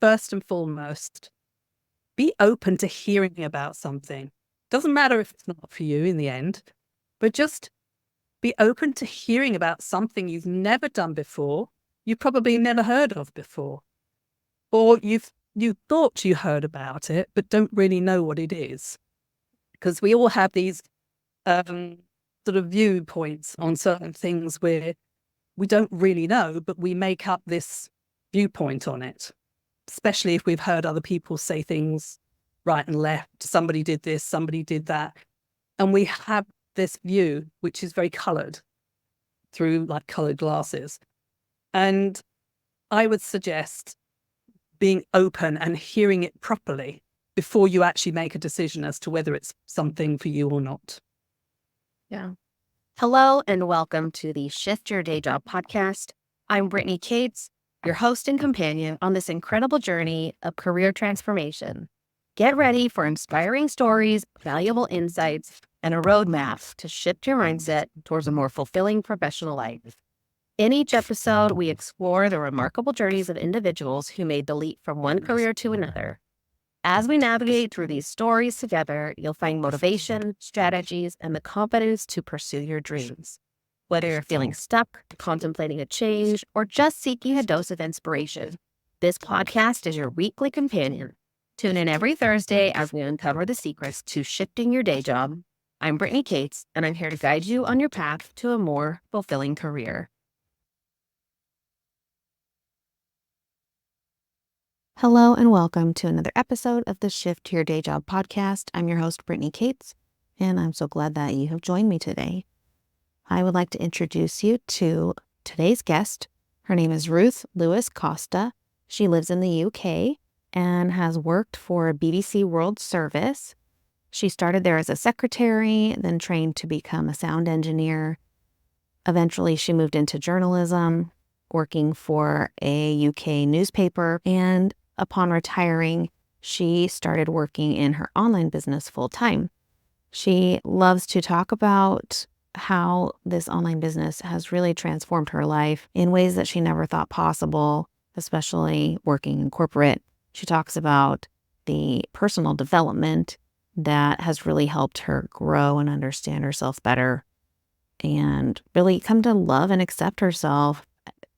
first and foremost, be open to hearing about something. Doesn't matter if it's not for you in the end, but just be open to hearing about something you've never done before, you probably never heard of before, or you thought you heard about it, but don't really know what it is. Because we all have these sort of viewpoints on certain things where we don't really know, but we make up this viewpoint on it, especially if we've heard other people say things right and left. Somebody did this, somebody did that. And we have this view, which is very coloured through like coloured glasses. And I would suggest being open and hearing it properly before you actually make a decision as to whether it's something for you or not. Yeah. Hello and welcome to the Shift Your Day Job podcast. I'm Brittany Cates, your host and companion on this incredible journey of career transformation. Get ready for inspiring stories, valuable insights, and a roadmap to shift your mindset towards a more fulfilling professional life. In each episode, we explore the remarkable journeys of individuals who made the leap from one career to another. As we navigate through these stories together, you'll find motivation, strategies, and the confidence to pursue your dreams. Whether you're feeling stuck, contemplating a change, or just seeking a dose of inspiration, this podcast is your weekly companion. Tune in every Thursday as we uncover the secrets to shifting your day job. I'm Brittany Cates, and I'm here to guide you on your path to a more fulfilling career. Hello and welcome to another episode of the Shift Your Day Job podcast. I'm your host, Brittany Cates, and I'm so glad that you have joined me today. I would like to introduce you to today's guest. Her name is Ruth Lewis-Coste. She lives in the UK and has worked for BBC World Service. She started there as a secretary, then trained to become a sound engineer. Eventually, she moved into journalism, working for a UK newspaper, and upon retiring, she started working in her online business full-time. She loves to talk about how this online business has really transformed her life in ways that she never thought possible, especially working in corporate. She talks about the personal development that has really helped her grow and understand herself better and really come to love and accept herself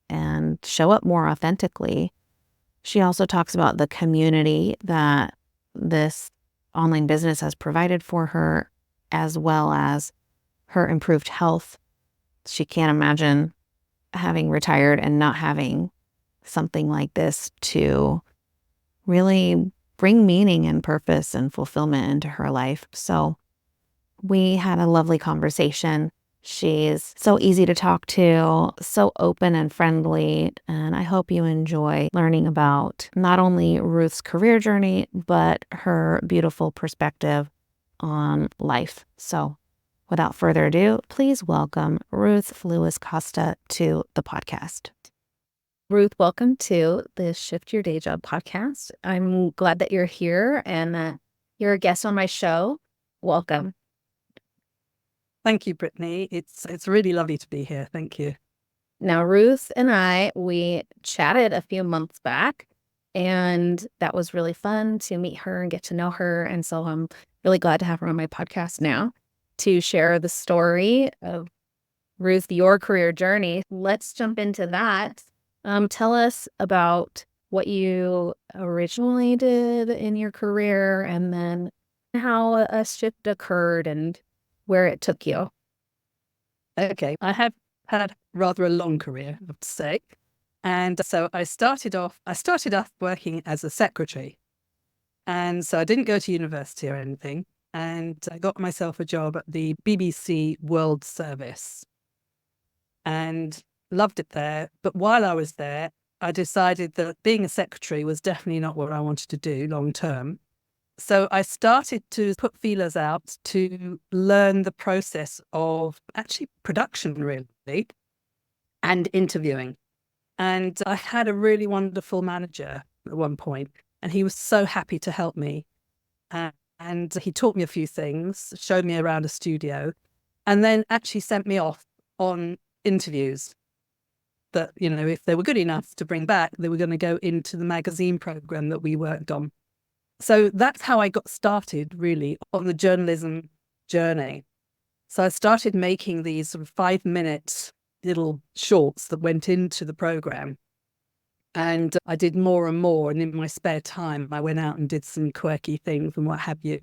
and show up more authentically. She also talks about the community that this online business has provided for her, as well as her improved health. She can't imagine having retired and not having something like this to really bring meaning and purpose and fulfillment into her life. So we had a lovely conversation. She's so easy to talk to, so open and friendly, and I hope you enjoy learning about not only Ruth's career journey, but her beautiful perspective on life. So without further ado, please welcome Ruth Lewis-Coste to the podcast. Ruth, welcome to the Shift Your Day Job podcast. I'm glad that you're here and that you're a guest on my show. Welcome. Thank you, Brittany. It's really lovely to be here. Thank you. Now, Ruth and we chatted a few months back, and that was really fun to meet her and get to know her. And so I'm really glad to have her on my podcast now to share the story of Ruth, your career journey. Let's jump into that. Tell us about what you originally did in your career and then how a shift occurred and where it took you. Okay, I have had rather a long career, I have to say. And so I started off working as a secretary. And so I didn't go to university or anything. And I got myself a job at the BBC World Service and loved it there. But while I was there, I decided that being a secretary was definitely not what I wanted to do long term. So I started to put feelers out to learn the process of actually production, really, and interviewing. And I had a really wonderful manager at one point, and he was so happy to help me. And he taught me a few things, showed me around a studio, and then actually sent me off on interviews. that, if they were good enough to bring back, they were going to go into the magazine program that we worked on. So that's how I got started, really, on the journalism journey. So I started making these sort of 5-minute little shorts that went into the program. And I did more and more. And in my spare time, I went out and did some quirky things and what have you.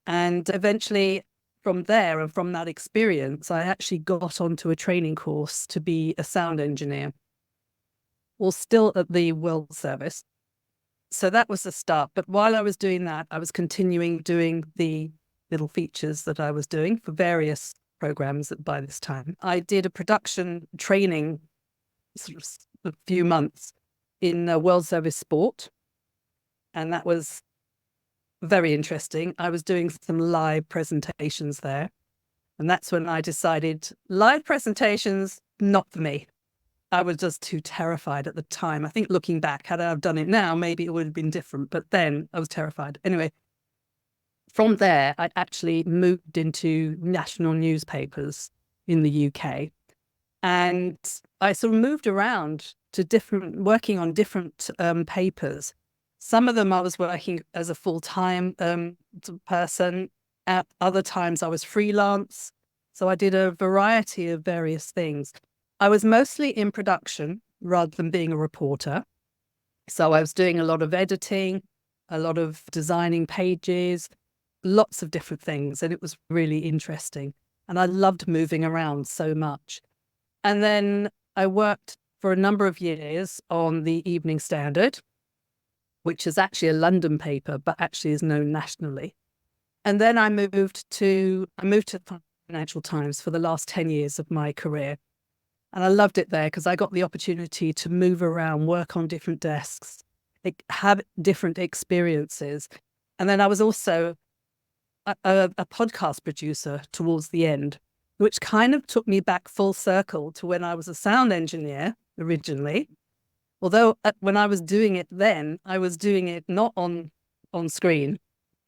And eventually, from there and from that experience, I actually got onto a training course to be a sound engineer, well, still at the World Service. So that was the start. But while I was doing that, I was continuing doing the little features that I was doing for various programs by this time. I did a production training sort of a few months in World Service Sport. And that was very interesting. I was doing some live presentations there. And that's when I decided live presentations, not for me. I was just too terrified at the time. I think looking back, had I done it now, maybe it would have been different. But then I was terrified. Anyway, from there, I actually moved into national newspapers in the UK. And I sort of moved around to working on different papers. Some of them I was working as a full-time person. At other times I was freelance. So I did a variety of various things. I was mostly in production rather than being a reporter. So I was doing a lot of editing, a lot of designing pages, lots of different things. And it was really interesting. And I loved moving around so much. And then I worked for a number of years on the Evening Standard, which is actually a London paper, but actually is known nationally. And then I moved to Financial Times for the last 10 years of my career. And I loved it there because I got the opportunity to move around, work on different desks, have different experiences. And then I was also a podcast producer towards the end, which kind of took me back full circle to when I was a sound engineer originally. Although when I was doing it then, I was doing it not on screen.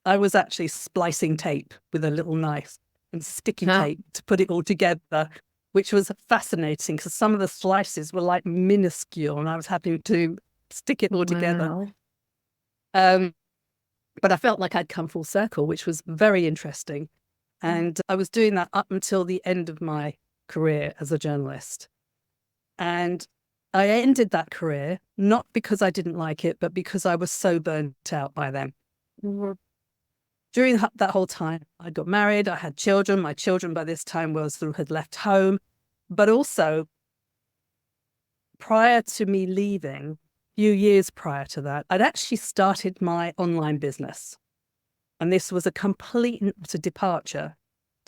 I was actually splicing tape with a little knife and sticky tape to put it all together, which was fascinating because some of the slices were like minuscule and I was having to stick it all together. But I felt like I'd come full circle, which was very interesting. And I was doing that up until the end of my career as a journalist. And I ended that career, not because I didn't like it, but because I was so burnt out by them. During that whole time, I got married, I had children. My children by this time had left home. But also, prior to me leaving, a few years prior to that, I'd actually started my online business. And this was a complete departure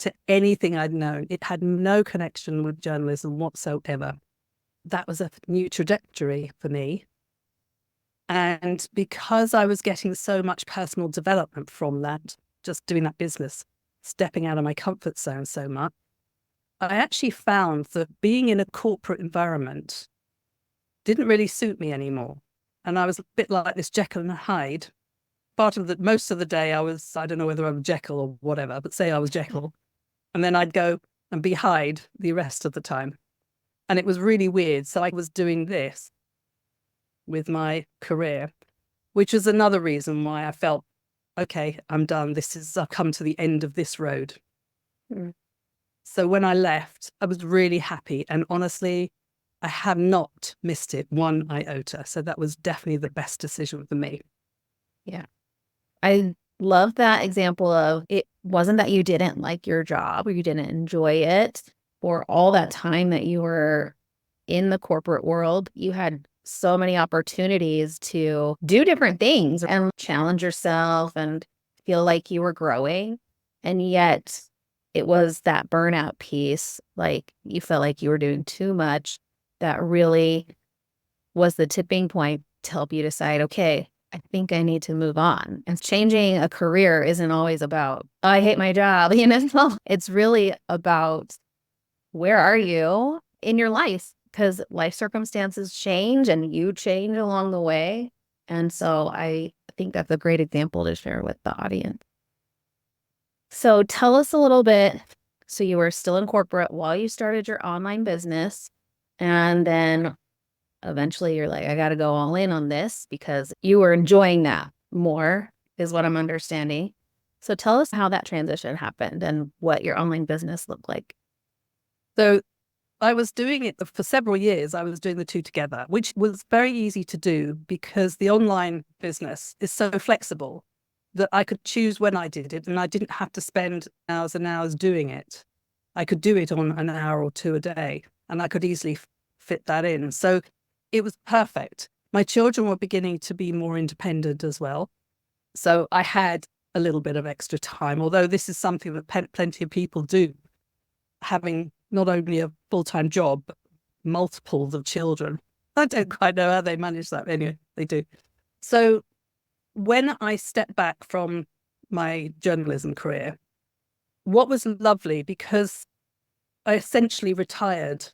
to anything I'd known. It had no connection with journalism whatsoever. That was a new trajectory for me. And because I was getting so much personal development from that, just doing that business, stepping out of my comfort zone so much, I actually found that being in a corporate environment didn't really suit me anymore. And I was a bit like this Jekyll and Hyde. Most of the day I don't know whether I'm Jekyll or whatever, but say I was Jekyll. And then I'd go and be Hyde the rest of the time. And it was really weird. So I was doing this with my career, which is another reason why I felt, okay, I'm done. I've come to the end of this road. So when I left, I was really happy. And honestly, I have not missed it one iota. So that was definitely the best decision for me. Yeah. I love that example of it wasn't that you didn't like your job or you didn't enjoy it. For all that time that you were in the corporate world, you had so many opportunities to do different things and challenge yourself and feel like you were growing. And yet it was that burnout piece, like you felt like you were doing too much, that really was the tipping point to help you decide, okay, I think I need to move on. And changing a career isn't always about, oh, I hate my job. It's really about where are you in your life? Because life circumstances change and you change along the way. And so I think that's a great example to share with the audience. So tell us a little bit. So you were still in corporate while you started your online business. And then eventually you're like, I got to go all in on this because you were enjoying that more, is what I'm understanding. So tell us how that transition happened and what your online business looked like. So I was doing it for several years. I was doing the two together, which was very easy to do because the online business is so flexible that I could choose when I did it and I didn't have to spend hours and hours doing it. I could do it on an hour or two a day and I could easily fit that in. So it was perfect. My children were beginning to be more independent as well. So I had a little bit of extra time, although this is something that plenty of people do, having not only a full-time job, but multiples of children. I don't quite know how they manage that. Anyway, they do. So when I stepped back from my journalism career, what was lovely, because I essentially retired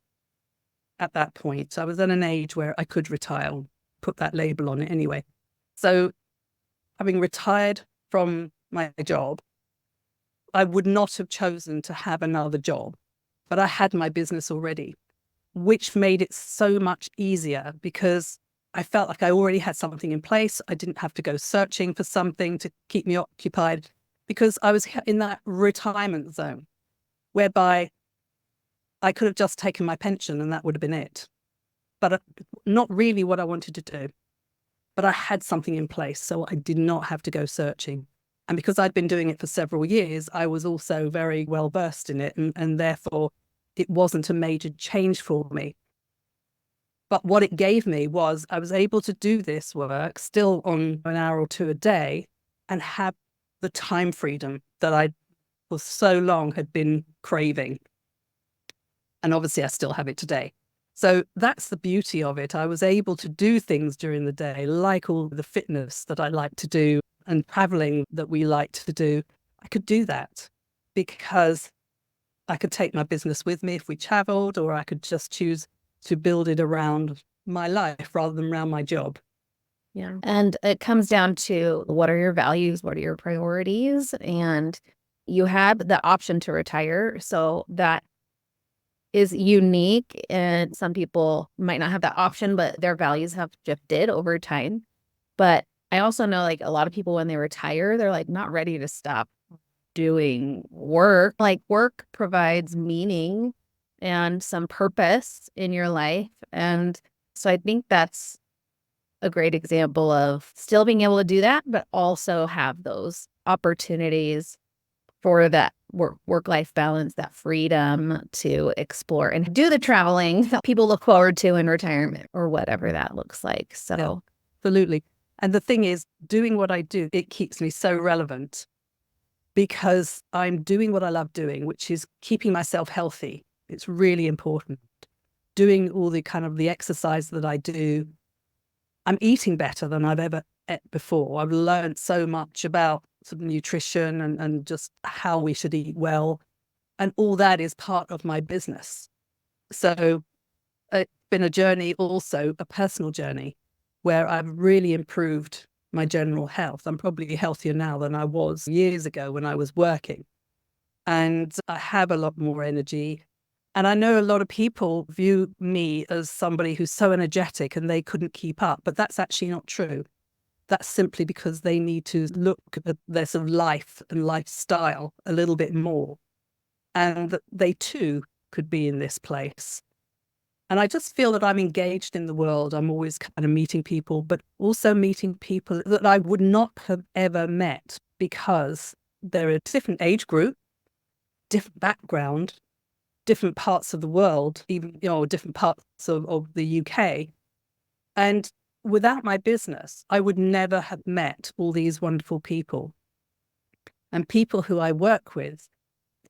at that point. I was at an age where I could retire, put that label on it anyway. So having retired from my job, I would not have chosen to have another job, but I had my business already, which made it so much easier because I felt like I already had something in place. I didn't have to go searching for something to keep me occupied because I was in that retirement zone whereby I could have just taken my pension and that would have been it. But not really what I wanted to do. But I had something in place, so I did not have to go searching. And because I'd been doing it for several years, I was also very well versed in it. And therefore, it wasn't a major change for me. But what it gave me was I was able to do this work still on an hour or two a day and have the time freedom that I for so long had been craving. And obviously I still have it today. So that's the beauty of it. I was able to do things during the day, like all the fitness that I like to do and traveling that we like to do. I could do that because I could take my business with me if we traveled, or I could just choose to build it around my life rather than around my job. Yeah. And it comes down to what are your values? What are your priorities? And you had the option to retire. So that is unique. And some people might not have that option, but their values have shifted over time. But I also know like a lot of people when they retire, they're like not ready to stop doing work. Like work provides meaning and some purpose in your life. And so I think that's a great example of still being able to do that, but also have those opportunities for that work-life balance, that freedom to explore and do the traveling that people look forward to in retirement or whatever that looks like. So yeah, absolutely. And the thing is, doing what I do, it keeps me so relevant because I'm doing what I love doing, which is keeping myself healthy. It's really important. Doing all the kind of the exercise that I do. I'm eating better than I've ever ate before. I've learned so much about sort of nutrition and just how we should eat well. And all that is part of my business. So it's been a journey, also a personal journey, where I've really improved my general health. I'm probably healthier now than I was years ago when I was working. And I have a lot more energy. And I know a lot of people view me as somebody who's so energetic and they couldn't keep up, but that's actually not true. That's simply because they need to look at their sort of life and lifestyle a little bit more. And that they too could be in this place. And I just feel that I'm engaged in the world. I'm always kind of meeting people, but also meeting people that I would not have ever met because they're a different age group, different background, different parts of the world, even, different parts of the UK. And without my business, I would never have met all these wonderful people. And people who I work with,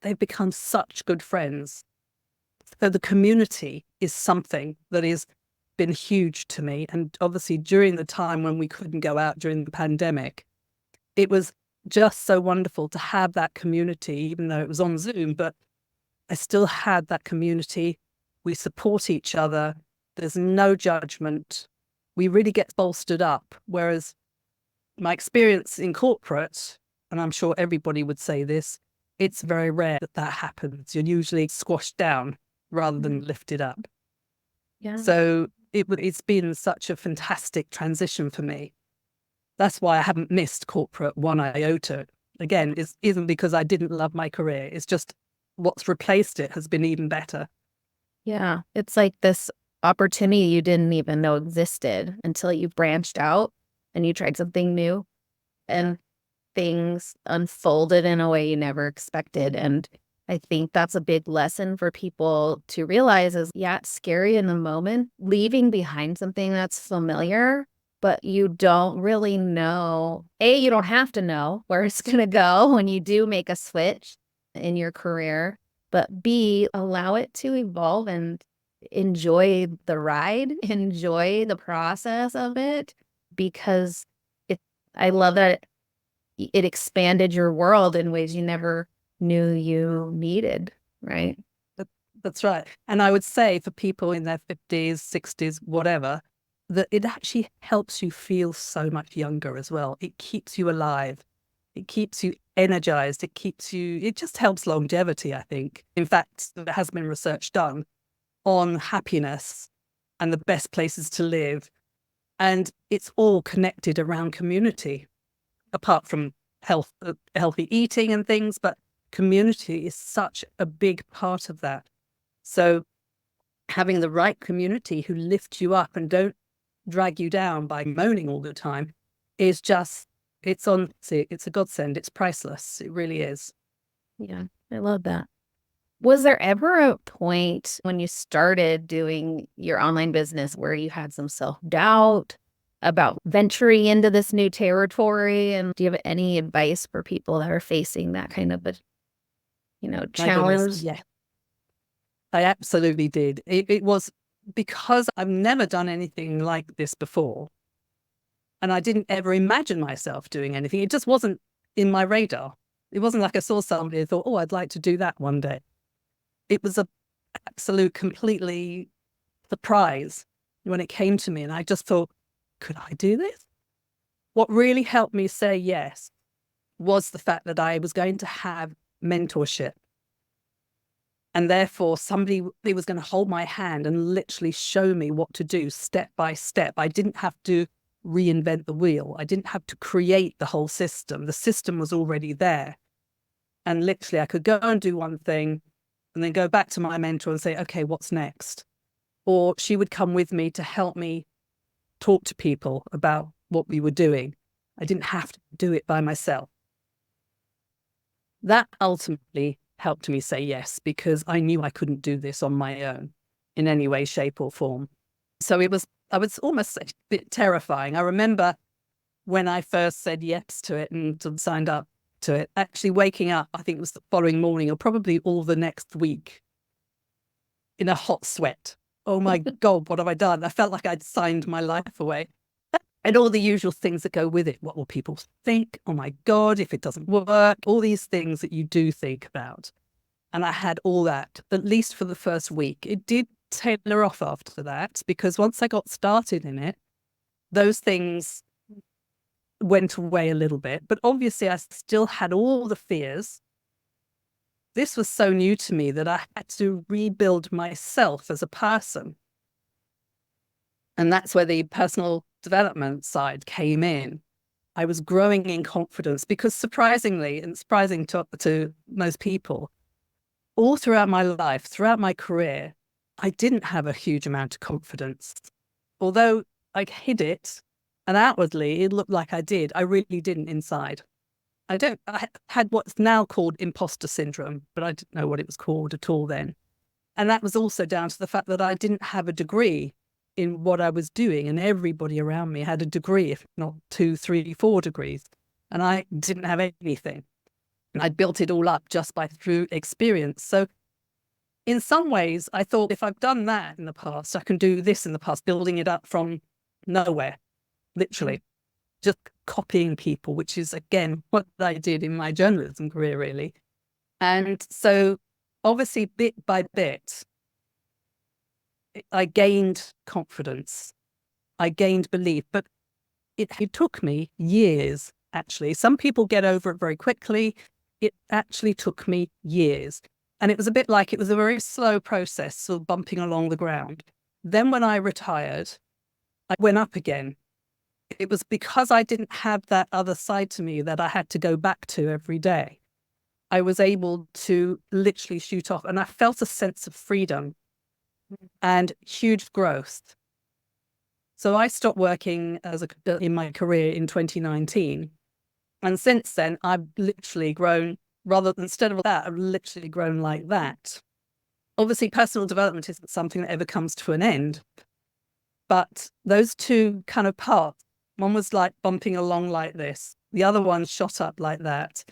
they've become such good friends. So the community is something that has been huge to me. And obviously during the time when we couldn't go out during the pandemic, it was just so wonderful to have that community, even though it was on Zoom, but I still had that community. We support each other. There's no judgment. We really get bolstered up. Whereas my experience in corporate, and I'm sure everybody would say this, it's very rare that that happens. You're usually squashed down rather than lifted up. Yeah. So it's been such a fantastic transition for me. That's why I haven't missed corporate one iota. Again, it isn't because I didn't love my career. It's just what's replaced it has been even better. Yeah. It's like this opportunity you didn't even know existed until you branched out and you tried something new and things unfolded in a way you never expected. And I think that's a big lesson for people to realize is, yeah, it's scary in the moment, leaving behind something that's familiar, but you don't really know. A, you don't have to know where it's going to go when you do make a switch in your career. But B, allow it to evolve and enjoy the ride, enjoy the process of it, because I love that it expanded your world in ways you never knew you needed, right? That's right. And I would say for people in their 50s, 60s, whatever, that it actually helps you feel so much younger as well. It keeps you alive. It keeps you energized. It just helps longevity, I think. In fact, there has been research done on happiness and the best places to live. And it's all connected around community, apart from healthy eating and things, but community is such a big part of that. So having the right community who lift you up and don't drag you down by moaning all the time is just, it's a godsend. It's priceless. It really is. Yeah, I love that. Was there ever a point when you started doing your online business where you had some self-doubt about venturing into this new territory? And do you have any advice for people that are facing that kind of a, challenge? Yeah, I absolutely did. It was because I've never done anything like this before. And I didn't ever imagine myself doing anything. It just wasn't in my radar. It wasn't like I saw somebody and thought, oh, I'd like to do that one day. It was a absolute, completely surprise when it came to me. And I just thought, could I do this? What really helped me say yes was the fact that I was going to have mentorship. And therefore, somebody was going to hold my hand and literally show me what to do step by step. I didn't have to reinvent the wheel. I didn't have to create the whole system. The system was already there. And literally, I could go and do one thing and then go back to my mentor and say, okay, what's next? Or she would come with me to help me talk to people about what we were doing. I didn't have to do it by myself. That ultimately helped me say yes, because I knew I couldn't do this on my own in any way, shape or form. So I was almost a bit terrifying. I remember when I first said yes to it and signed up to it, actually waking up, I think it was the following morning or probably all the next week in a hot sweat. Oh my God, what have I done? I felt like I'd signed my life away. And all the usual things that go with it. What will people think? Oh my God, if it doesn't work, all these things that you do think about. And I had all that, at least for the first week. It did tailor off after that, because once I got started in it, those things went away a little bit. But obviously, I still had all the fears. This was so new to me that I had to rebuild myself as a person. And that's where the personal development side came in. I was growing in confidence because, surprisingly, and surprising to most people, all throughout my life, throughout my career, I didn't have a huge amount of confidence. Although I hid it, and outwardly it looked like I did, I really didn't inside. I had what's now called imposter syndrome, but I didn't know what it was called at all then. And that was also down to the fact that I didn't have a degree in what I was doing, and everybody around me had a degree, if not 2, 3, 4 degrees, and I didn't have anything. And I built it all up just through experience. So in some ways, I thought, if I've done that in the past, I can do this in the past, building it up from nowhere, literally, just copying people, which is, again, what I did in my journalism career, really. And so obviously, bit by bit, I gained confidence. I gained belief, but it took me years, actually. Some people get over it very quickly. It actually took me years. And it was a bit like it was a very slow process, sort of bumping along the ground. Then when I retired, I went up again. It was because I didn't have that other side to me that I had to go back to every day. I was able to literally shoot off, and I felt a sense of freedom and huge growth. So I stopped working in my career in 2019. And since then, I've literally grown, instead of that, I've literally grown like that. Obviously, personal development isn't something that ever comes to an end. But those two kind of parts, one was like bumping along like this. The other one shot up like that.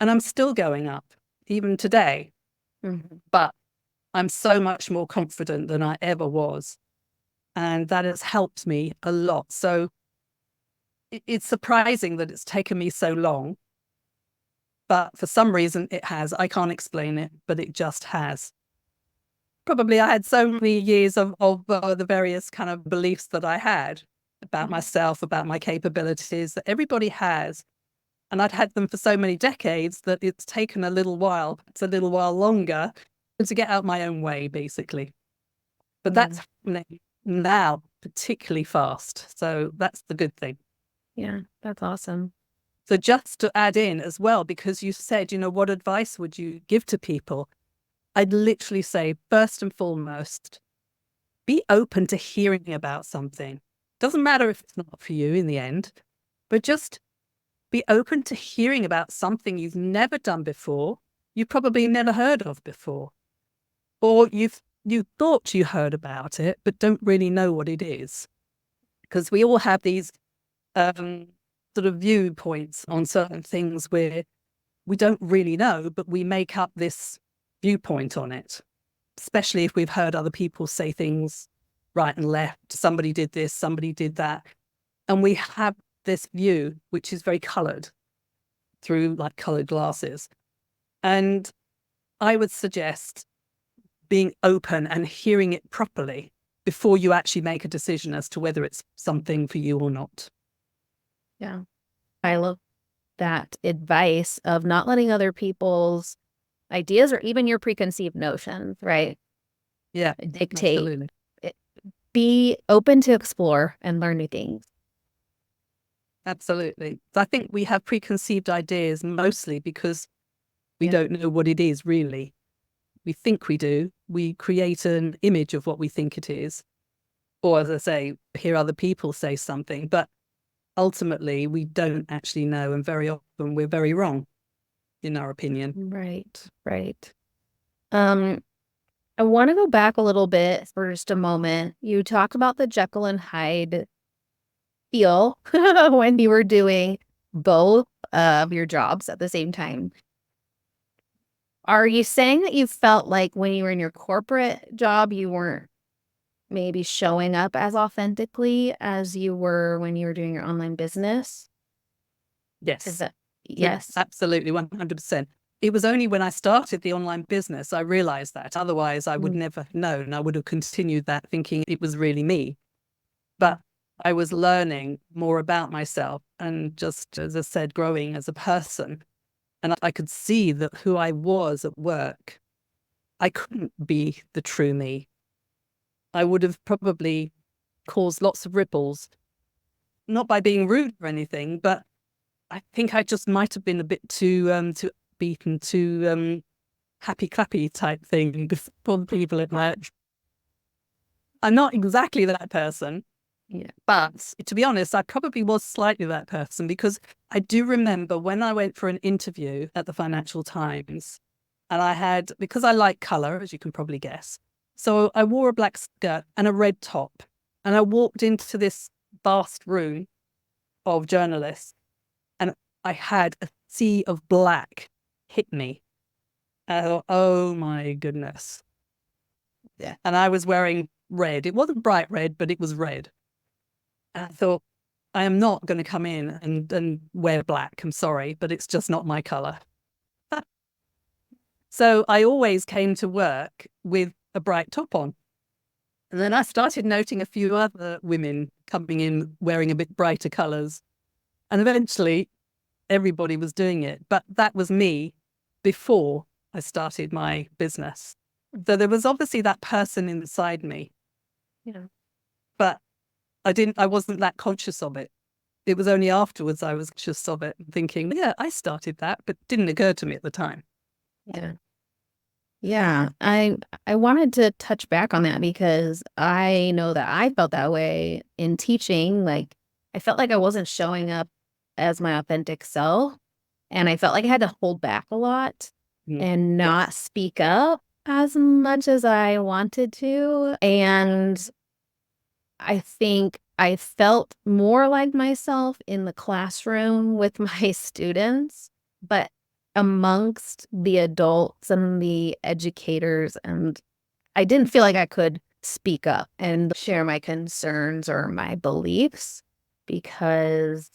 And I'm still going up, even today. Mm-hmm. But I'm so much more confident than I ever was. And that has helped me a lot. So it's surprising that it's taken me so long. But for some reason it has. I can't explain it, but it just has. Probably I had so many years of the various kind of beliefs that I had about myself, about my capabilities, that everybody has. And I'd had them for so many decades that it's taken a little while. It's a little while longer to get out my own way, basically. But that's happening now particularly fast. So that's the good thing. Yeah, that's awesome. So just to add in as well, because you said, what advice would you give to people? I'd literally say, first and foremost, be open to hearing about something. Doesn't matter if it's not for you in the end, but just be open to hearing about something you've never done before, you've probably never heard of before, or you thought you heard about it, but don't really know what it is. Because we all have these sort of viewpoints on certain things where we don't really know, but we make up this viewpoint on it, especially if we've heard other people say things right and left. Somebody did this, somebody did that. And we have this view, which is very colored through like colored glasses. And I would suggest being open and hearing it properly before you actually make a decision as to whether it's something for you or not. Yeah. I love that advice of not letting other people's ideas or even your preconceived notions, right? Yeah, dictate. absolutely. Be open to explore and learn new things. Absolutely. I think we have preconceived ideas mostly because we don't know what it is really. We think we do. We create an image of what we think it is. Or as I say, hear other people say something, but ultimately we don't actually know. And very often we're very wrong in our opinion. Right. I want to go back a little bit for just a moment. You talked about the Jekyll and Hyde feel when you were doing both of your jobs at the same time. Are you saying that you felt like when you were in your corporate job, you weren't maybe showing up as authentically as you were when you were doing your online business? Yes. Is that yes, absolutely, 100%. It was only when I started the online business I realized that. Otherwise, I would never have known. I would have continued that thinking it was really me. But I was learning more about myself and just, as I said, growing as a person. And I could see that who I was at work, I couldn't be the true me. I would have probably caused lots of ripples, not by being rude or anything, but I think I just might have been a bit too beaten, too happy clappy type thing for the people at work. I'm not exactly that person. Yeah. But to be honest, I probably was slightly that person because I do remember when I went for an interview at the Financial Times and because I like color, as you can probably guess. So I wore a black skirt and a red top and I walked into this vast room of journalists and I had a sea of black hit me. And I thought, oh my goodness. Yeah. And I was wearing red. It wasn't bright red, but it was red. And I thought, I am not going to come in and wear black. I'm sorry, but it's just not my color. So I always came to work with a bright top on. And then I started noting a few other women coming in wearing a bit brighter colors. And eventually everybody was doing it. But that was me before I started my business. So there was obviously that person inside me Yeah. But I wasn't that conscious of it. It was only afterwards I was conscious of it, thinking, yeah, I started that, but it didn't occur to me at the time. Yeah. Yeah. I wanted to touch back on that because I know that I felt that way in teaching. Like I felt like I wasn't showing up as my authentic self. And I felt like I had to hold back a lot Mm. and not Yes. speak up as much as I wanted to. And I think I felt more like myself in the classroom with my students, but amongst the adults and the educators, and I didn't feel like I could speak up and share my concerns or my beliefs because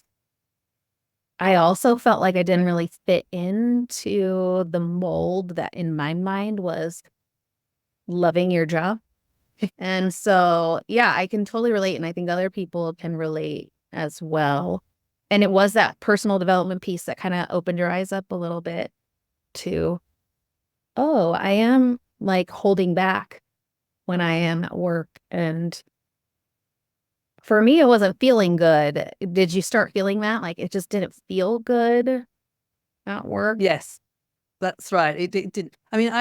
I also felt like I didn't really fit into the mold that in my mind was loving your job. And so, yeah, I can totally relate. And I think other people can relate as well. And it was that personal development piece that kind of opened your eyes up a little bit to, oh, I am like holding back when I am at work. And for me, it wasn't feeling good. Did you start feeling that? Like it just didn't feel good at work? Yes, that's right. It didn't. I mean,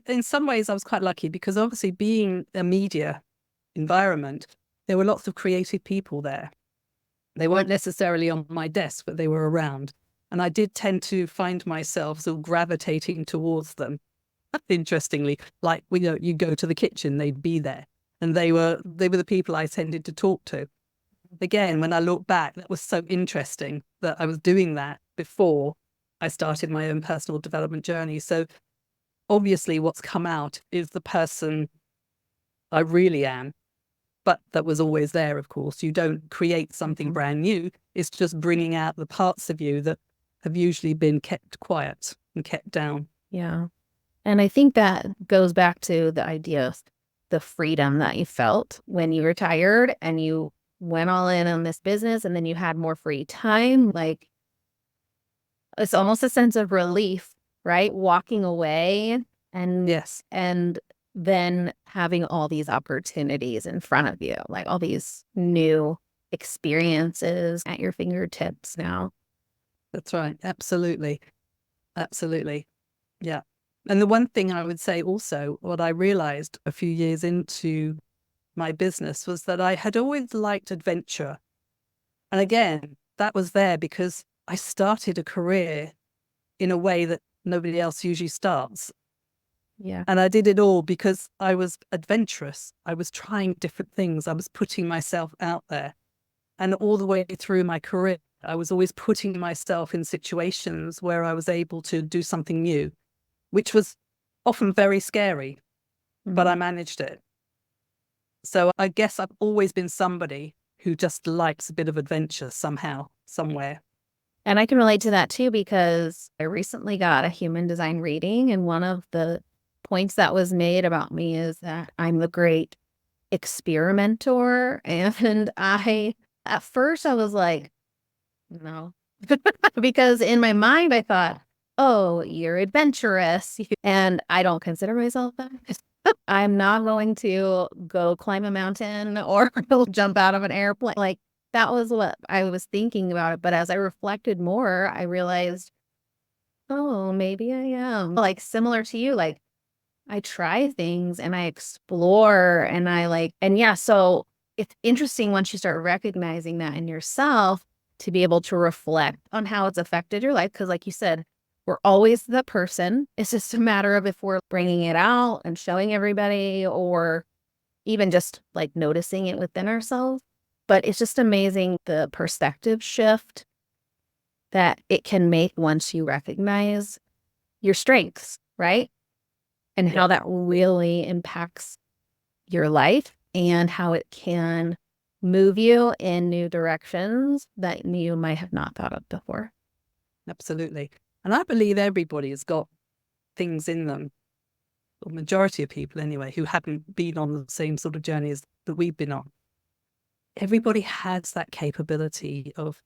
in some ways, I was quite lucky because obviously being a media environment, there were lots of creative people there. They weren't necessarily on my desk, but they were around. And I did tend to find myself sort of gravitating towards them. Interestingly, like, you go to the kitchen, they'd be there. And they were the people I tended to talk to. Again, when I look back, that was so interesting that I was doing that before I started my own personal development journey. So obviously what's come out is the person I really am, but that was always there, of course. You don't create something brand new. It's just bringing out the parts of you that have usually been kept quiet and kept down. Yeah. And I think that goes back to the idea of the freedom that you felt when you retired and you went all in on this business and then you had more free time. Like it's almost a sense of relief, right? Walking away and Yes, and then having all these opportunities in front of you, like all these new experiences at your fingertips now. that's right. Absolutely. Absolutely. Yeah. And the one thing I would say also, what I realized a few years into my business was that I had always liked adventure. And again, that was there because I started a career in a way that nobody else usually starts. Yeah. And I did it all because I was adventurous. I was trying different things. I was putting myself out there. And all the way through my career, I was always putting myself in situations where I was able to do something new, which was often very scary, but I managed it. So I guess I've always been somebody who just likes a bit of adventure somehow, somewhere. And I can relate to that too, because I recently got a human design reading. And one of the points that was made about me is that I'm the great experimenter. And at first, I was like, no, because in my mind, I thought, oh, you're adventurous. And I don't consider myself that. I'm not going to go climb a mountain or jump out of an airplane. Like that was what I was thinking about it. But as I reflected more, I realized, oh, maybe I am like similar to you. Like I try things and I explore and and yeah. So it's interesting once you start recognizing that in yourself to be able to reflect on how it's affected your life. Cause like you said, we're always the person. It's just a matter of if we're bringing it out and showing everybody or even just like noticing it within ourselves. But it's just amazing the perspective shift that it can make once you recognize your strengths, right? And how that really impacts your life and how it can move you in new directions that you might have not thought of before. Absolutely. And I believe everybody has got things in them, or majority of people anyway, who haven't been on the same sort of journey as that we've been on. Everybody has that capability of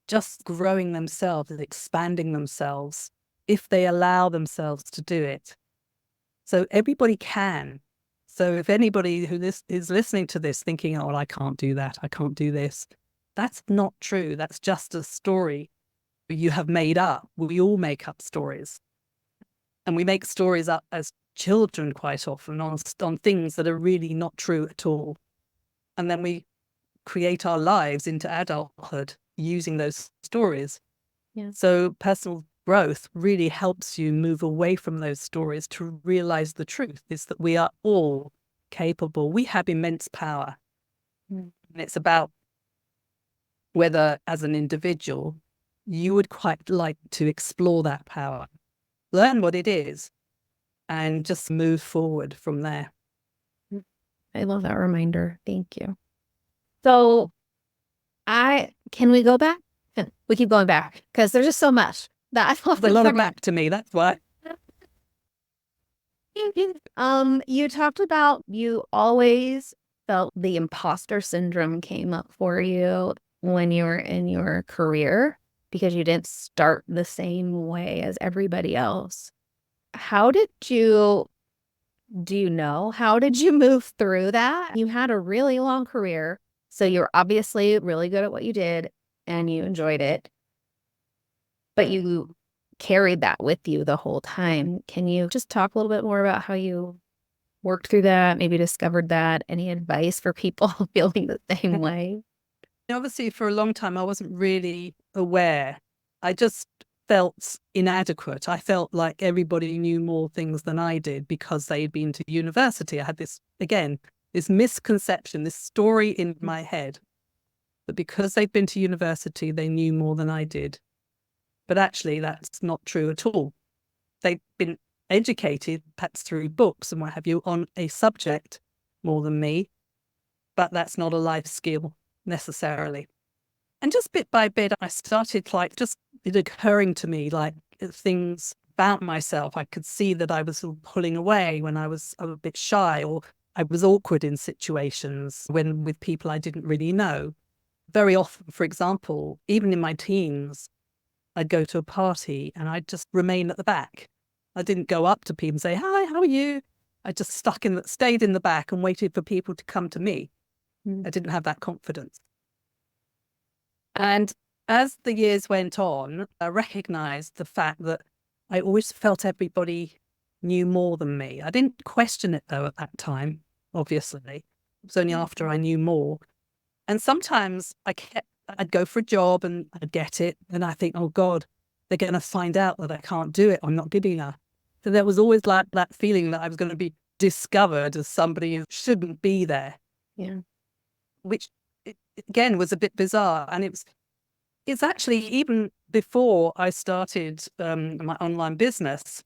just growing themselves and expanding themselves if they allow themselves to do it. So everybody can. So if anybody who is listening to this thinking, oh, well, I can't do that, I can't do this, that's not true. That's just a story you have made up. We all make up stories. And we make stories up as children quite often on things that are really not true at all. And then we create our lives into adulthood using those stories. Yeah. So personal growth really helps you move away from those stories to realize the truth is that we are all capable. We have immense power. And it's about whether, as an individual, you would quite like to explore that power, learn what it is, and just move forward from there. I love that reminder. Thank you. So can we go back? We keep going back because there's just so much that I love. There's a lot of back to me, that's why. You talked about you always felt the imposter syndrome came up for you when you were in your career because you didn't start the same way as everybody else. How did you move through that? You had a really long career, so you're obviously really good at what you did and you enjoyed it, but you carried that with you the whole time. Can you just talk a little bit more about how you worked through that, maybe discovered that? Any advice for people feeling the same way? Obviously, for a long time, I wasn't really aware. I just felt inadequate. I felt like everybody knew more things than I did because they'd been to university. I had this misconception, this story in my head that because they'd been to university, they knew more than I did. But actually, that's not true at all. They've been educated, perhaps through books and what have you, on a subject more than me, but that's not a life skill necessarily. And just bit by bit, I started it occurring to me like things about myself. I could see that I was sort of pulling away when I was a bit shy, or I was awkward in situations with people I didn't really know. Very often, for example, even in my teens, I'd go to a party and I'd just remain at the back. I didn't go up to people and say, hi, how are you? I just stayed in the back and waited for people to come to me. I didn't have that confidence. And as the years went on, I recognized the fact that I always felt everybody knew more than me. I didn't question it, though, at that time, obviously. It was only after I knew more. And sometimes I'd go for a job and I'd get it. And I think, oh, God, they're going to find out that I can't do it. I'm not good enough. So there was always like that feeling that I was going to be discovered as somebody who shouldn't be there. Yeah. Which, again, was a bit bizarre. And it's actually even before I started my online business,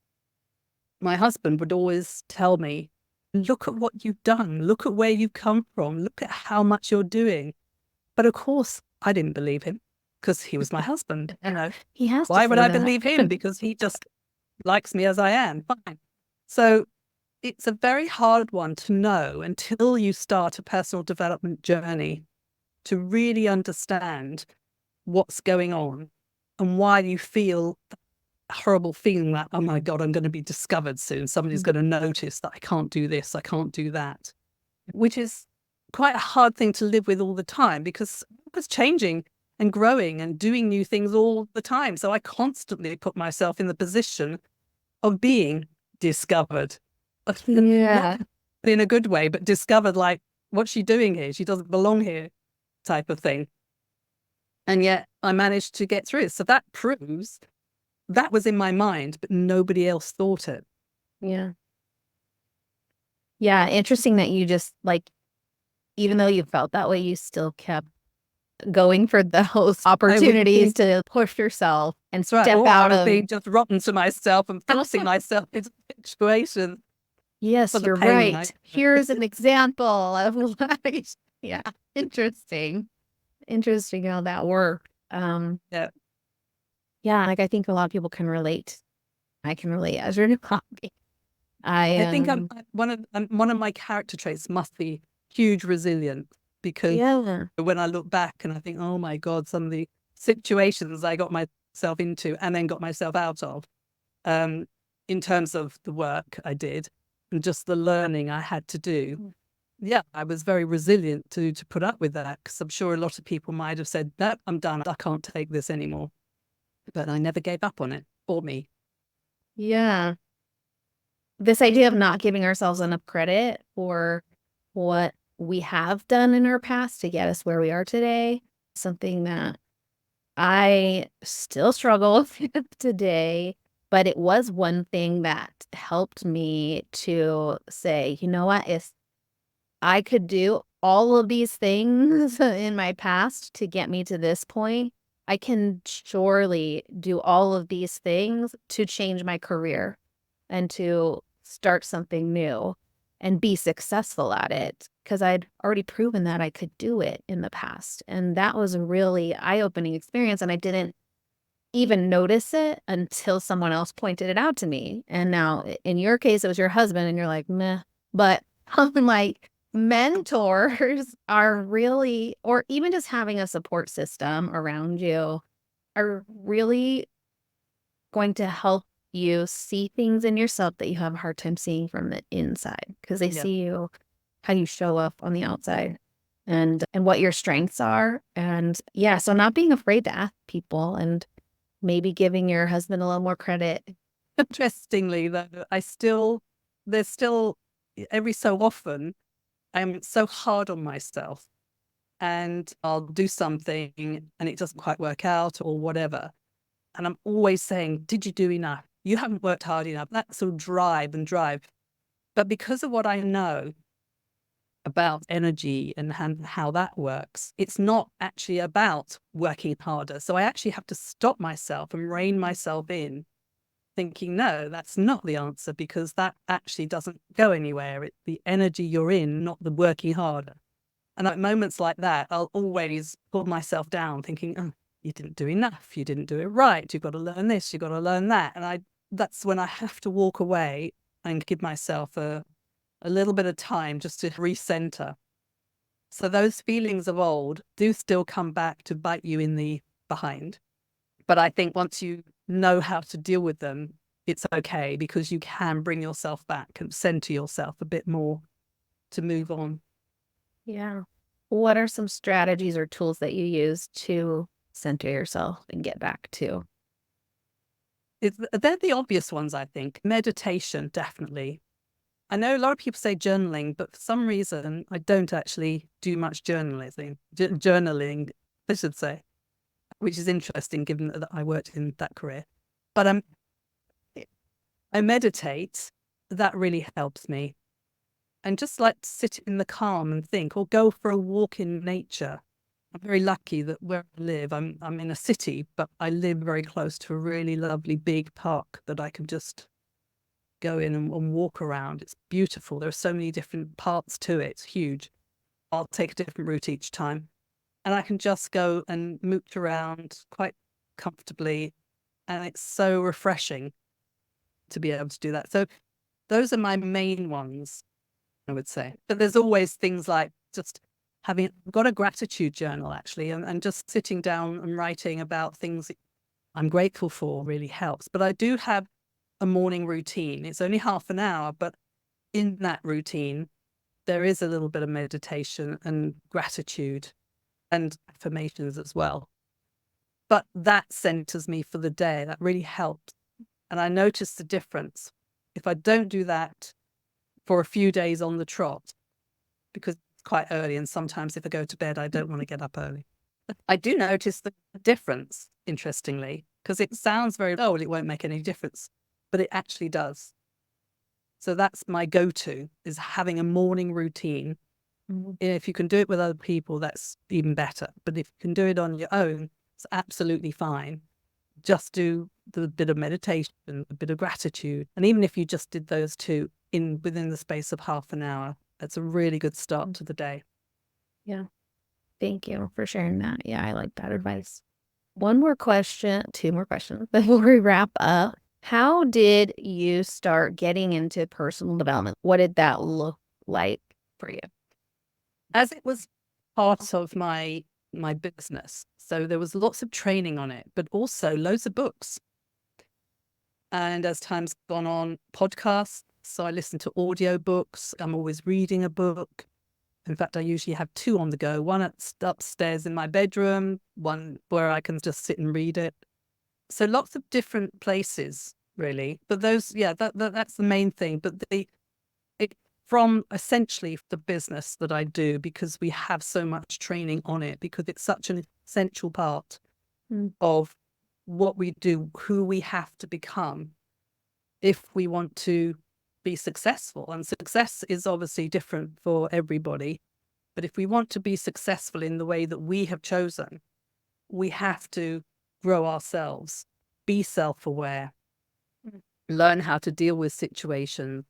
my husband would always tell me, look at what you've done. Look at where you've come from. Look at how much you're doing. But of course, I didn't believe him because he was my husband. He has to. Why would I believe him? Because he just likes me as I am. Fine. So it's a very hard one to know until you start a personal development journey to really understand what's going on and why you feel a horrible feeling that, oh my God, I'm going to be discovered soon. Somebody's going to notice that I can't do this, I can't do that, which is quite a hard thing to live with all the time because I was changing and growing and doing new things all the time. So I constantly put myself in the position of being discovered. Yeah. Not in a good way, but discovered like, what's she doing here? She doesn't belong here type of thing. And yet I managed to get through it. So that proves that was in my mind, but nobody else thought it. Yeah. Yeah. Interesting that you just even though you felt that way, you still kept going for those opportunities to push yourself and step out of being just rotten to myself and forcing myself into situations. Yes, you're right. Here's an example of yeah, interesting how that worked. Yeah, I think a lot of people can relate. I can relate as your copy. I think one of my character traits must be huge resilience, because when I look back and I think, oh my God, some of the situations I got myself into and then got myself out of, in terms of the work I did, and just the learning I had to do. Yeah, I was very resilient to put up with that, because I'm sure a lot of people might have said, no, I'm done. I can't take this anymore. But I never gave up on it, or me. Yeah. This idea of not giving ourselves enough credit for what we have done in our past to get us where we are today, something that I still struggle with today, but it was one thing that helped me to say, you know what, if I could do all of these things in my past to get me to this point, I can surely do all of these things to change my career and to start something new and be successful at it, because I'd already proven that I could do it in the past. And that was a really eye-opening experience. And I didn't even notice it until someone else pointed it out to me. And now in your case, it was your husband and you're like, meh. But I'm like, mentors are really, or even just having a support system around you, are really going to help you see things in yourself that you have a hard time seeing from the inside, because they Yeah. see you, how you show up on the outside, and what your strengths are. And yeah, so not being afraid to ask people, and maybe giving your husband a little more credit. Interestingly, though, there's still, every so often, I'm so hard on myself, and I'll do something and it doesn't quite work out or whatever. And I'm always saying, did you do enough? You haven't worked hard enough. That sort of drive. But because of what I know about energy and how that works, it's not actually about working harder. So I actually have to stop myself and rein myself in, thinking, no, that's not the answer, because that actually doesn't go anywhere. It's the energy you're in, not the working harder. And at moments like that, I'll always pull myself down, thinking, oh, you didn't do enough. You didn't do it right. You've got to learn this. You've got to learn that. And that's when I have to walk away and give myself a little bit of time just to recenter. So those feelings of old do still come back to bite you in the behind. But I think once you know how to deal with them, it's okay, because you can bring yourself back and center yourself a bit more to move on. Yeah. What are some strategies or tools that you use to center yourself and get back to? They're the obvious ones, I think. Meditation, definitely. I know a lot of people say journaling, but for some reason, I don't actually do much journaling, I should say, which is interesting given that I worked in that career. But I meditate. That really helps me. And just like to sit in the calm and think, or go for a walk in nature. I'm very lucky that where I live, I'm in a city, but I live very close to a really lovely big park that I can just go in and walk around. It's beautiful. There are so many different parts to it. It's huge. I'll take a different route each time. And I can just go and mooch around quite comfortably. And it's so refreshing to be able to do that. So those are my main ones, I would say. But there's always things like just I've got a gratitude journal, actually, and just sitting down and writing about things I'm grateful for really helps. But I do have a morning routine. It's only half an hour, but in that routine, there is a little bit of meditation and gratitude and affirmations as well. But that centers me for the day. That really helps. And I notice the difference. If I don't do that for a few days on the trot, because it's quite early, and sometimes if I go to bed, I don't want to get up early. I do notice the difference, interestingly, because it sounds very, oh, well, it won't make any difference, but it actually does. So that's my go-to, is having a morning routine. If you can do it with other people, that's even better. But if you can do it on your own, it's absolutely fine. Just do the bit of meditation, a bit of gratitude. And even if you just did those two within the space of half an hour, that's a really good start to the day. Yeah. Thank you for sharing that. Yeah, I like that advice. One more question, two more questions before we wrap up. How did you start getting into personal development? What did that look like for you? As it was part of my business, so there was lots of training on it, but also loads of books. And as time's gone on, podcasts, So I listen to audiobooks. I'm always reading a book. In fact, I usually have two on the go, one upstairs in my bedroom, one where I can just sit and read it. So lots of different places, really. But those, that's the main thing. But from essentially the business that I do, because we have so much training on it, because it's such an essential part of what we do, who we have to become if we want to be successful. And success is obviously different for everybody. But if we want to be successful in the way that we have chosen, we have to grow ourselves, be self-aware, learn how to deal with situations.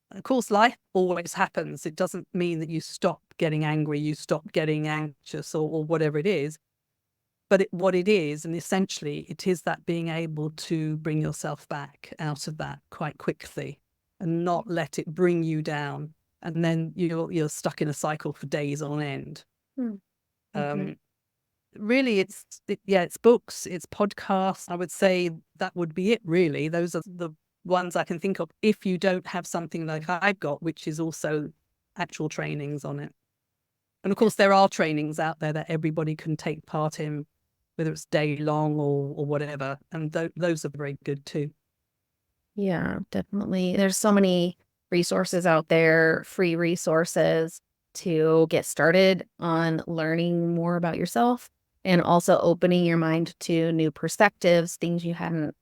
Of course, life always happens. It doesn't mean that you stop getting angry, you stop getting anxious or whatever it is. But what it is, and essentially it is that being able to bring yourself back out of that quite quickly and not let it bring you down. And then you're stuck in a cycle for days on end. Really, it's books, it's podcasts. I would say that would be it, really. Those are the ones I can think of if you don't have something like I've got, which is also actual trainings on it. And of course, there are trainings out there that everybody can take part in, whether it's day long or whatever. And those are very good too. Yeah, definitely. There's so many resources out there, free resources to get started on learning more about yourself and also opening your mind to new perspectives, things you hadn't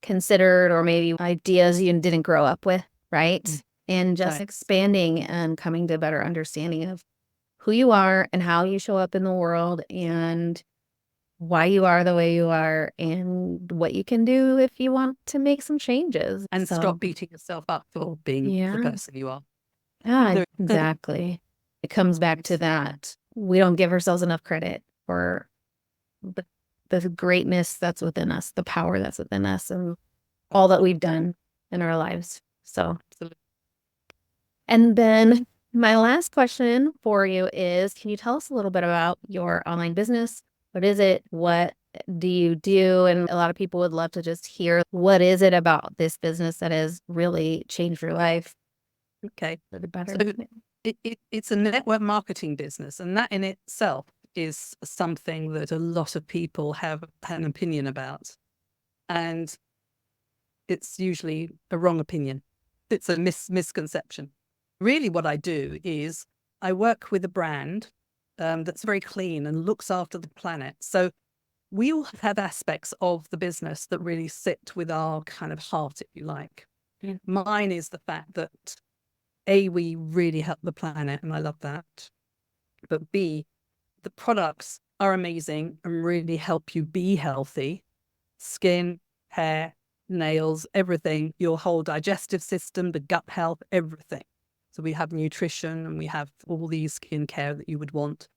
considered, or maybe ideas you didn't grow up with, right? And just expanding and coming to a better understanding of who you are and how you show up in the world and why you are the way you are and what you can do if you want to make some changes. And stop beating yourself up for being the person you are. Yeah, exactly. It comes back to that. We don't give ourselves enough credit for the greatness that's within us, the power that's within us, and all that we've done in our lives. So, and then my last question for you is, can you tell us a little bit about your online business? What is it? What do you do? And a lot of people would love to just hear, what is it about this business that has really changed your life? Okay. Better. So it's a network marketing business, and that in itself is something that a lot of people have an opinion about. And it's usually a wrong opinion. It's a misconception. Really what I do is I work with a brand that's very clean and looks after the planet. So we all have aspects of the business that really sit with our kind of heart, if you like. Mine is the fact that A, we really help the planet, and I love that. But B, the products are amazing and really help you be healthy. Skin, hair, nails, everything, your whole digestive system, the gut health, everything. So we have nutrition and we have all these skincare that you would want.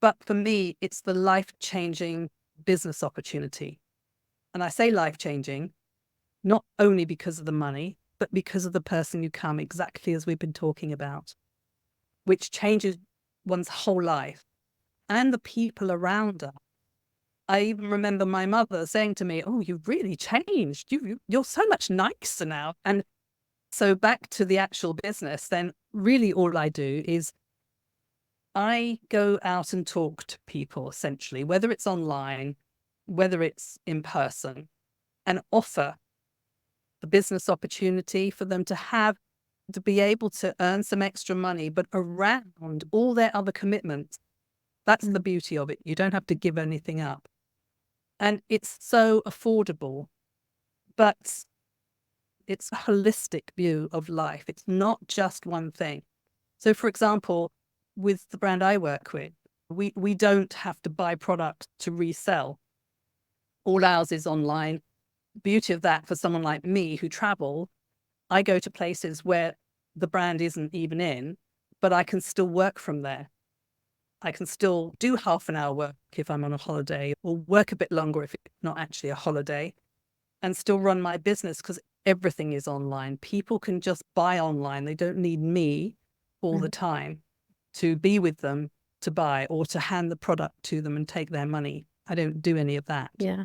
But for me, it's the life-changing business opportunity. And I say life-changing, not only because of the money, but because of the person you come, exactly as we've been talking about, which changes one's whole life and the people around her. I even remember my mother saying to me, "Oh, you've really changed. You're so much nicer now." And so back to the actual business, then really all I do is I go out and talk to people, essentially, whether it's online, whether it's in person, and offer the business opportunity for them to be able to earn some extra money, but around all their other commitments. That's the beauty of it. You don't have to give anything up. And it's so affordable, but it's a holistic view of life. It's not just one thing. So, for example, with the brand I work with, we don't have to buy product to resell. All ours is online. Beauty of that for someone like me who travel, I go to places where the brand isn't even in, but I can still work from there. I can still do half an hour work if I'm on a holiday, or work a bit longer if it's not actually a holiday, and still run my business because everything is online. People can just buy online. They don't need me all the time to be with them to buy or to hand the product to them and take their money. I don't do any of that. Yeah.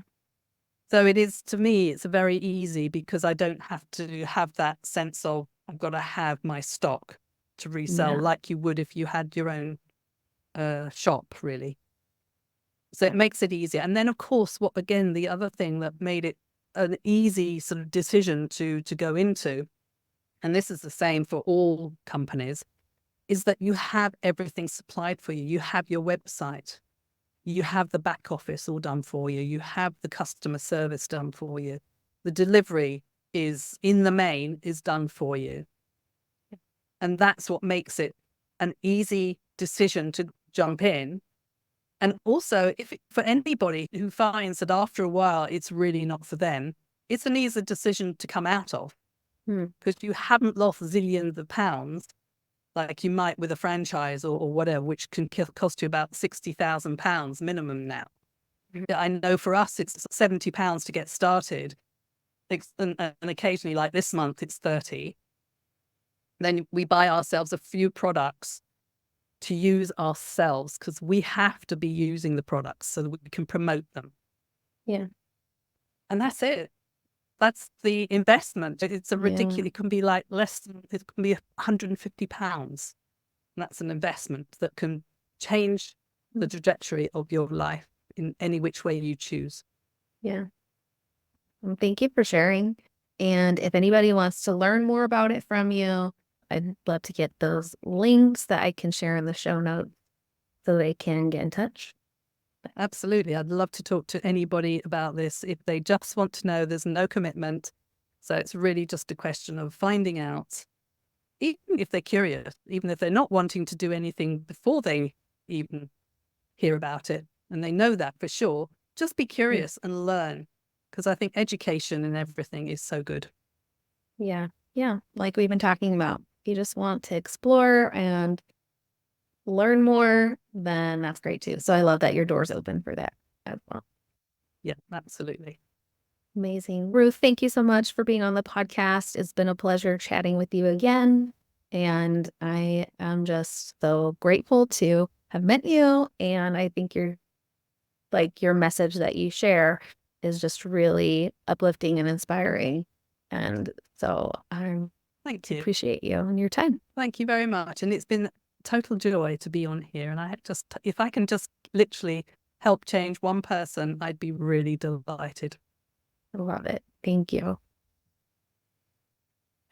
So it is, to me, it's very easy because I don't have to have that sense of I've got to have my stock to resell like you would if you had your own shop, really. So it makes it easier. And then, of course, the other thing that made it an easy sort of decision to go into, and this is the same for all companies, is that you have everything supplied for you. You have your website. You have the back office all done for you. You have the customer service done for you. The delivery is, in the main, is done for you. And that's what makes it an easy decision to jump in. And also, for anybody who finds that after a while it's really not for them, it's an easy decision to come out of, because you haven't lost zillions of pounds like you might with a franchise or whatever, which can cost you about £60,000 minimum now. I know for us it's £70 to get started, and occasionally, like this month, it's 30. Then we buy ourselves a few products to use ourselves, because we have to be using the products so that we can promote them. Yeah. And that's it. That's the investment. It's a ridiculous, it can be like less than, it can be £150. And that's an investment that can change the trajectory of your life in any which way you choose. Yeah. Well, thank you for sharing. And if anybody wants to learn more about it from you, I'd love to get those links that I can share in the show notes so they can get in touch. Absolutely. I'd love to talk to anybody about this if they just want to know. There's no commitment. So it's really just a question of finding out, even if they're curious, even if they're not wanting to do anything before they even hear about it. And they know that for sure. Just be curious and learn, because I think education and everything is so good. Yeah. Yeah. Like we've been talking about. If you just want to explore and learn more, then that's great too. So I love that your door's open for that as well. Yeah, absolutely. Amazing. Ruth, thank you so much for being on the podcast. It's been a pleasure chatting with you again. And I am just so grateful to have met you. And I think your message that you share is just really uplifting and inspiring. And so Thank you. Appreciate you and your time. Thank you very much. And it's been total joy to be on here. And if I can just literally help change one person, I'd be really delighted. I love it. Thank you.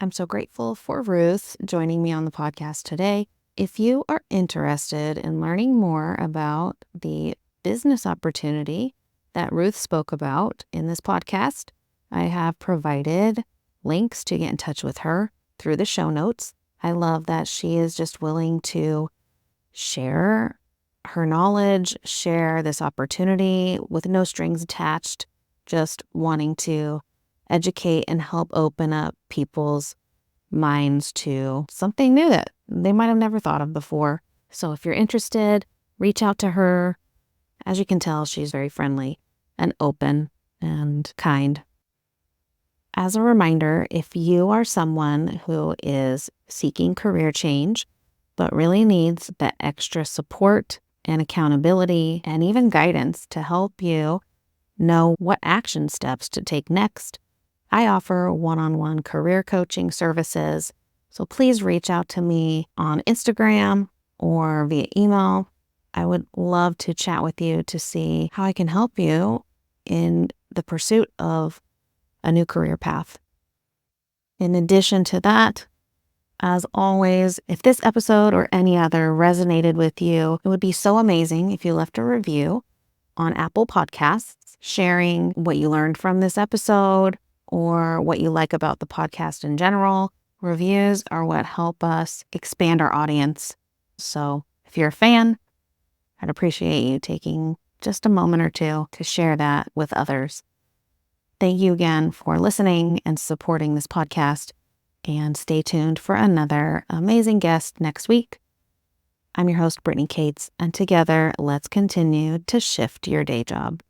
I'm so grateful for Ruth joining me on the podcast today. If you are interested in learning more about the business opportunity that Ruth spoke about in this podcast, I have provided links to get in touch with her through the show notes. I love that she is just willing to share her knowledge, share this opportunity with no strings attached, just wanting to educate and help open up people's minds to something new that they might have never thought of before. So if you're interested, reach out to her. As you can tell, she's very friendly and open and kind. As a reminder, if you are someone who is seeking career change, but really needs that extra support and accountability and even guidance to help you know what action steps to take next, I offer one-on-one career coaching services. So please reach out to me on Instagram or via email. I would love to chat with you to see how I can help you in the pursuit of a new career path. In addition to that, as always, if this episode or any other resonated with you, it would be so amazing if you left a review on Apple Podcasts, sharing what you learned from this episode or what you like about the podcast in general. Reviews are what help us expand our audience. So if you're a fan, I'd appreciate you taking just a moment or two to share that with others. Thank you again for listening and supporting this podcast, and stay tuned for another amazing guest next week. I'm your host, Brittany Cates, and together, let's continue to shift your day job.